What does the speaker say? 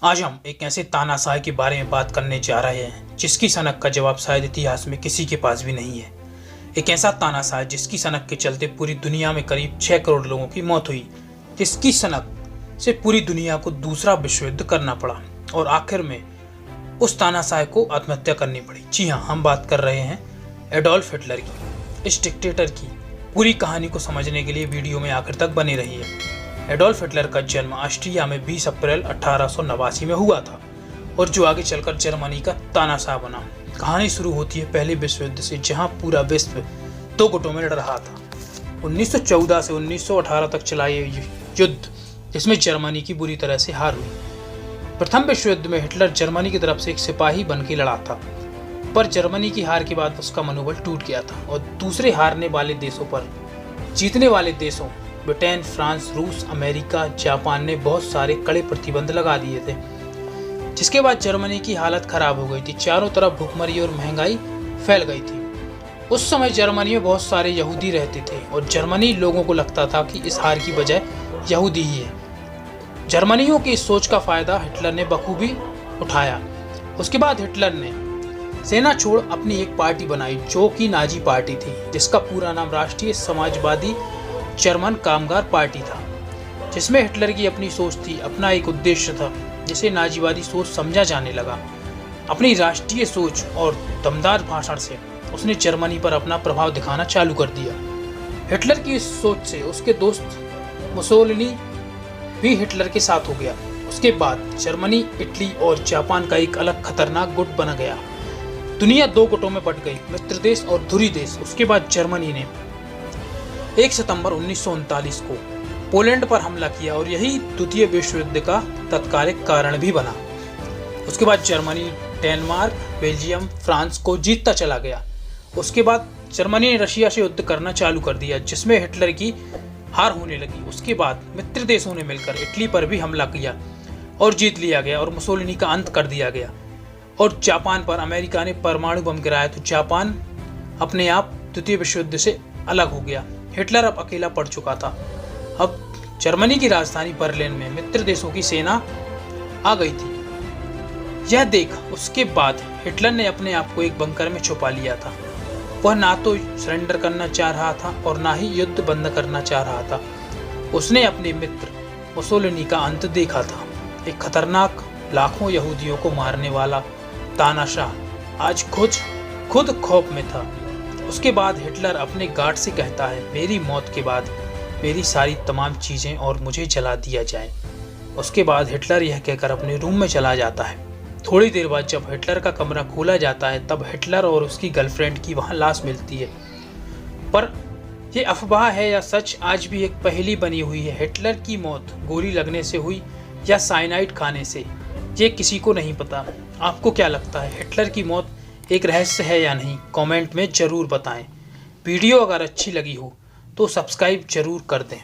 आज हम एक ऐसे तानाशाह के बारे में बात करने जा रहे हैं जिसकी सनक का जवाब शायद इतिहास में किसी के पास भी नहीं है। एक ऐसा तानाशाह जिसकी सनक के चलते पूरी दुनिया में करीब 6 करोड़ लोगों की मौत हुई, जिसकी सनक से पूरी दुनिया को दूसरा विश्व युद्ध करना पड़ा और आखिर में उस तानाशाह को आत्महत्या करनी पड़ी। जी हाँ, हम बात कर रहे हैं एडोल्फ हिटलर की। इस डिक्टेटर की पूरी कहानी को समझने के लिए वीडियो में आखिर तक बने रहिए। एडोल्फ हिटलर का जन्म ऑस्ट्रिया में 20 अप्रैल 1889 में हुआ था और जो आगे चलकर जर्मनी का तानाशाह बना। कहानी शुरू होती है पहले विश्व युद्ध से, जहां पूरा विश्व 2 गुटों में लड़ रहा था। 1914 से 1918 तक चला ये युद्ध, जिसमें जर्मनी की बुरी तरह से हार हुई। प्रथम विश्व युद्ध में हिटलर जर्मनी की तरफ से एक सिपाही बन के लड़ा था, पर जर्मनी की हार के बाद उसका मनोबल टूट गया था और दूसरे हारने वाले देशों पर जीतने वाले देशों ब्रिटेन, फ्रांस, रूस, अमेरिका, जापान ने बहुत सारे कड़े प्रतिबंध लगा दिए थे, जिसके बाद जर्मनी की हालत खराब हो गई थी। चारों तरफ भुखमरी और महंगाई फैल गई थी। उस समय जर्मनी में बहुत सारे यहूदी रहते थे और जर्मनी लोगों को लगता था कि इस हार की वजह यहूदी ही है। जर्मनियों की इस सोच का फायदा हिटलर ने बखूबी उठाया। उसके बाद हिटलर ने सेना छोड़ अपनी एक पार्टी बनाई जो कि नाजी पार्टी थी, जिसका पूरा नाम राष्ट्रीय समाजवादी जर्मन कामगार पार्टी था, जिसमें हिटलर की अपनी सोच थी, अपना एक उद्देश्य था जिसे नाजीवादी सोच समझा जाने लगा। अपनी राष्ट्रीय सोच और दमदार भाषण से उसने जर्मनी पर अपना प्रभाव दिखाना चालू कर दिया। हिटलर की इस सोच से उसके दोस्त मुसोलिनी भी हिटलर के साथ हो गया। उसके बाद जर्मनी, इटली और जापान का एक अलग खतरनाक गुट बन गया। दुनिया 2 गुटों में बट गई, मित्र देश और धुरी देश। उसके बाद जर्मनी ने 1 सितंबर 1939 को पोलैंड पर हमला किया और यही द्वितीय विश्व युद्ध का तत्कालिक कारण भी बना। उसके बाद जर्मनी डेनमार्क, बेल्जियम, फ्रांस को जीतता चला गया। उसके बाद जर्मनी ने रशिया से युद्ध करना चालू कर दिया, जिसमें हिटलर की हार होने लगी। उसके बाद मित्र देशों ने मिलकर इटली पर भी हमला किया और जीत लिया गया और मुसोलिनी का अंत कर दिया गया। और जापान पर अमेरिका ने परमाणु बम गिराया तो जापान अपने आप द्वितीय विश्व युद्ध से अलग हो गया। हिटलर अब अकेला पड़ चुका था। अब जर्मनी की राजधानी बर्लिन में मित्र देशों की सेना आ गई थी। यह देख उसके बाद हिटलर ने अपने आप को एक बंकर में छुपा लिया था। वह ना तो सरेंडर करना चाह रहा था और ना ही युद्ध बंद करना चाह रहा था। उसने अपने मित्र मुसोलिनी का अंत देखा था। एक खतरनाक, लाखों यहूदियों को मारने वाला तानाशाह आज खुद खौफ में था। उसके बाद हिटलर अपने गार्ड से कहता है, मेरी मौत के बाद मेरी सारी तमाम चीज़ें और मुझे जला दिया जाए। उसके बाद हिटलर यह कहकर अपने रूम में चला जाता है। थोड़ी देर बाद जब हिटलर का कमरा खोला जाता है तब हिटलर और उसकी गर्लफ्रेंड की वहाँ लाश मिलती है। पर यह अफवाह है या सच, आज भी एक पहेली बनी हुई है। हिटलर की मौत गोली लगने से हुई या साइनाइड खाने से, ये किसी को नहीं पता। आपको क्या लगता है, हिटलर की मौत एक रहस्य है या नहीं? कमेंट में ज़रूर बताएं। वीडियो अगर अच्छी लगी हो तो सब्सक्राइब जरूर कर दें।